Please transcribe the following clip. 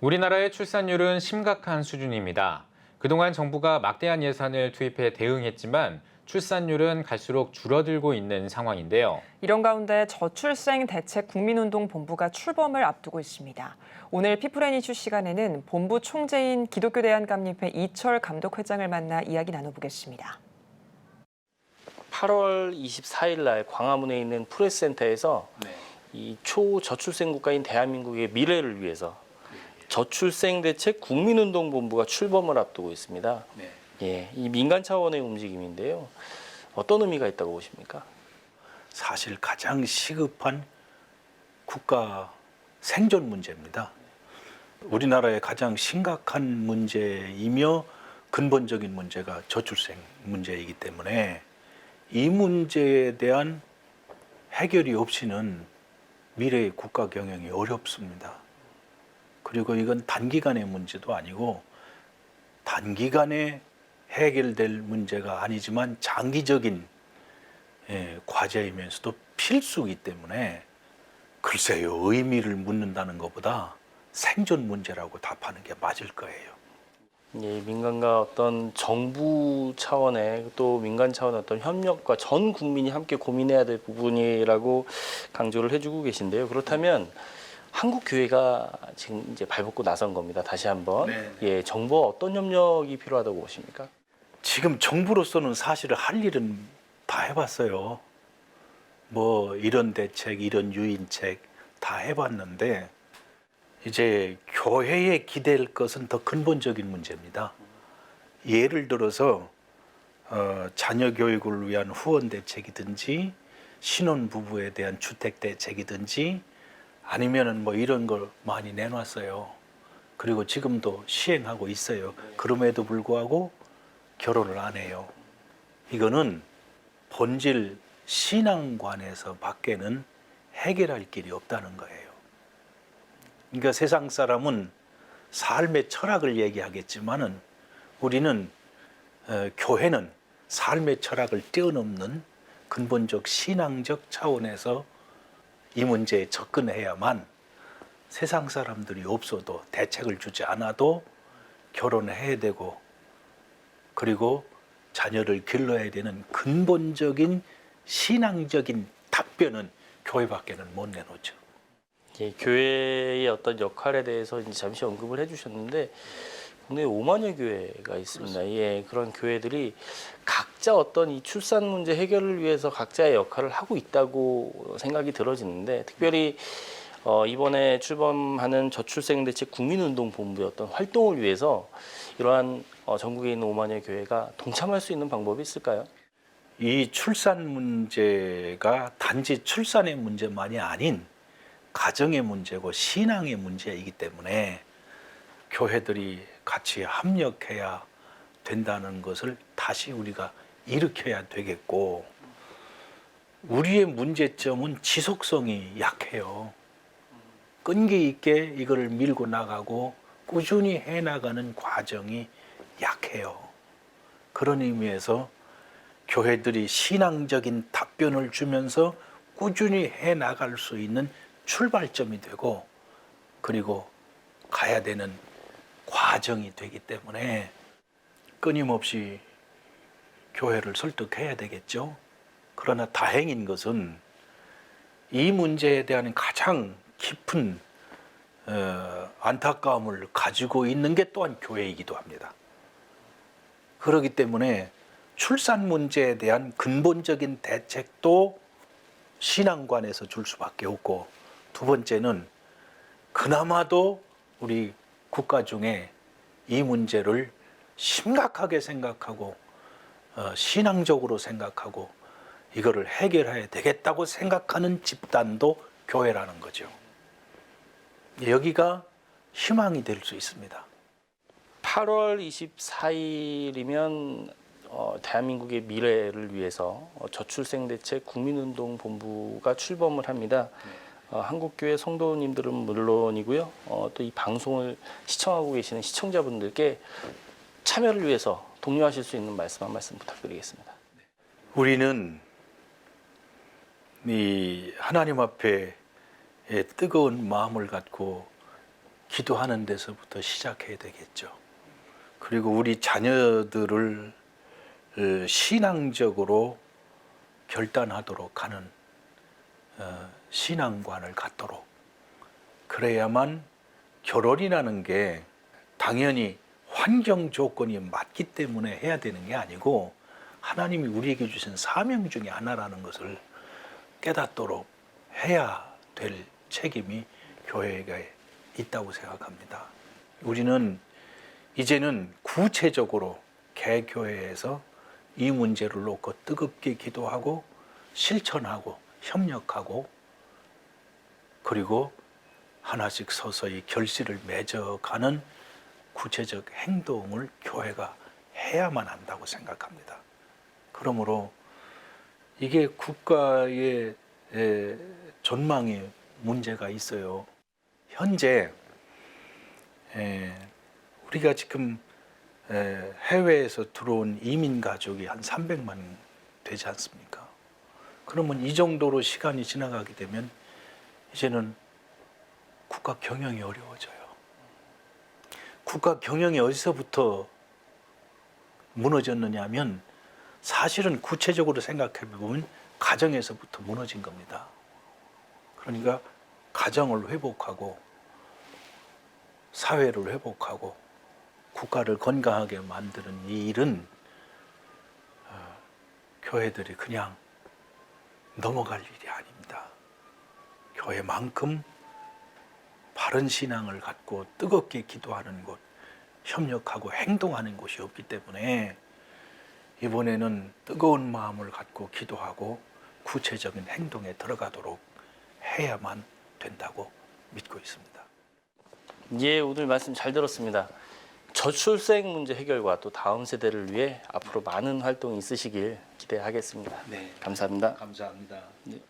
우리나라의 출산율은 심각한 수준입니다. 그동안 정부가 막대한 예산을 투입해 대응했지만 출산율은 갈수록 줄어들고 있는 상황인데요. 이런 가운데 저출생 대책 국민운동본부가 출범을 앞두고 있습니다. 오늘 피플앤 이슈 시간에는 본부 총재인 기독교 대한감림회 이철 감독회장을 만나 이야기 나눠보겠습니다. 8월 24일 날 광화문에 있는 프레스센터에서 이 초저출생 국가인 대한민국의 미래를 위해서 저출생 대책 국민운동본부가 출범을 앞두고 있습니다. 예, 이 민간 차원의 움직임인데요. 어떤 의미가 있다고 보십니까? 사실 가장 시급한 국가 생존 문제입니다. 우리나라의 가장 심각한 문제이며 근본적인 문제가 저출생 문제이기 때문에 이 문제에 대한 해결이 없이는 미래의 국가 경영이 어렵습니다. 그리고 이건 단기간의 문제도 아니고 단기간에 해결될 문제가 아니지만 장기적인 과제이면서도 필수이기 때문에 글쎄요, 의미를 묻는다는 것보다 생존 문제라고 답하는 게 맞을 거예요. 예, 민간과 어떤 정부 차원의 또 민간 차원의 어떤 협력과 전 국민이 함께 고민해야 될 부분이라고 강조를 해주고 계신데요. 그렇다면 한국 교회가 지금 이제 발벗고 나선 겁니다. 다시 한번 예, 정부와 어떤 협력이 필요하다고 보십니까? 지금 정부로서는 사실 할 일은 다 해봤어요. 뭐 이런 대책, 이런 유인책 다 해봤는데 이제 교회에 기댈 것은 더 근본적인 문제입니다. 예를 들어서 자녀 교육을 위한 후원 대책이든지 신혼 부부에 대한 주택 대책이든지 아니면은 뭐 이런 걸 많이 내놨어요. 그리고 지금도 시행하고 있어요. 그럼에도 불구하고 결혼을 안 해요. 이거는 본질 신앙관에서 밖에는 해결할 길이 없다는 거예요. 그러니까 세상 사람은 삶의 철학을 얘기하겠지만은 우리는 교회는 삶의 철학을 뛰어넘는 근본적 신앙적 차원에서 이 문제에 접근해야만 세상 사람들이 없어도 대책을 주지 않아도 결혼해야 되고 그리고 자녀를 길러야 되는 근본적인 신앙적인 답변은 교회밖에는 못 내놓죠. 예, 교회의 어떤 역할에 대해서 이제 잠시 언급을 해주셨는데 국내에 5만여 교회가 있습니다. 예, 그런 교회들이 각자 어떤 이 출산 문제 해결을 위해서 각자의 역할을 하고 있다고 생각이 들어지는데 특별히 이번에 출범하는 저출생대책 국민운동본부의 어떤 활동을 위해서 이러한 전국에 있는 5만여 교회가 동참할 수 있는 방법이 있을까요? 이 출산 문제가 단지 출산의 문제만이 아닌 가정의 문제고 신앙의 문제이기 때문에 교회들이 같이 합력해야 된다는 것을 다시 우리가 일으켜야 되겠고 우리의 문제점은 지속성이 약해요. 끈기 있게 이거를 밀고 나가고 꾸준히 해나가는 과정이 약해요. 그런 의미에서 교회들이 신앙적인 답변을 주면서 꾸준히 해나갈 수 있는 출발점이 되고 그리고 가야 되는 과정이 되기 때문에 끊임없이 교회를 설득해야 되겠죠. 그러나 다행인 것은 이 문제에 대한 가장 깊은 안타까움을 가지고 있는 게 또한 교회이기도 합니다. 그렇기 때문에 출산 문제에 대한 근본적인 대책도 신앙관에서 줄 수밖에 없고 두 번째는 그나마도 우리 국가 중에 이 문제를 심각하게 생각하고 신앙적으로 생각하고 이거를 해결해야 되겠다고 생각하는 집단도 교회라는 거죠. 여기가 희망이 될 수 있습니다. 8월 24일이면 대한민국의 미래를 위해서 저출생대책 국민운동본부가 출범을 합니다. 한국교회 성도님들은 물론이고요. 또 이 방송을 시청하고 계시는 시청자분들께 참여를 위해서 독려하실 수 있는 말씀 한 말씀 부탁드리겠습니다. 우리는 이 하나님 앞에 뜨거운 마음을 갖고 기도하는 데서부터 시작해야 되겠죠. 그리고 우리 자녀들을 신앙적으로 결단하도록 하는 신앙관을 갖도록, 그래야만 결혼이라는 게 당연히 환경 조건이 맞기 때문에 해야 되는 게 아니고 하나님이 우리에게 주신 사명 중에 하나라는 것을 깨닫도록 해야 될 책임이 교회에 있다고 생각합니다. 우리는 이제는 구체적으로 개교회에서 이 문제를 놓고 뜨겁게 기도하고 실천하고 협력하고, 그리고 하나씩 서서히 결실을 맺어가는 구체적 행동을 교회가 해야만 한다고 생각합니다. 그러므로 이게 국가의 전망에 문제가 있어요. 현재 우리가 지금 해외에서 들어온 이민 가족이 한 300만 되지 않습니까? 그러면 이 정도로 시간이 지나가게 되면 이제는 국가 경영이 어려워져요. 국가 경영이 어디서부터 무너졌느냐 하면 사실은 구체적으로 생각해 보면 가정에서부터 무너진 겁니다. 그러니까 가정을 회복하고 사회를 회복하고 국가를 건강하게 만드는 이 일은 교회들이 그냥 넘어갈 일이 아닙니다. 교회만큼 바른 신앙을 갖고 뜨겁게 기도하는 곳, 협력하고 행동하는 곳이 없기 때문에 이번에는 뜨거운 마음을 갖고 기도하고 구체적인 행동에 들어가도록 해야만 된다고 믿고 있습니다. 예, 오늘 말씀 잘 들었습니다. 저출생 문제 해결과 또 다음 세대를 위해 앞으로 많은 활동이 있으시길 기대하겠습니다. 네, 감사합니다. 감사합니다. 네.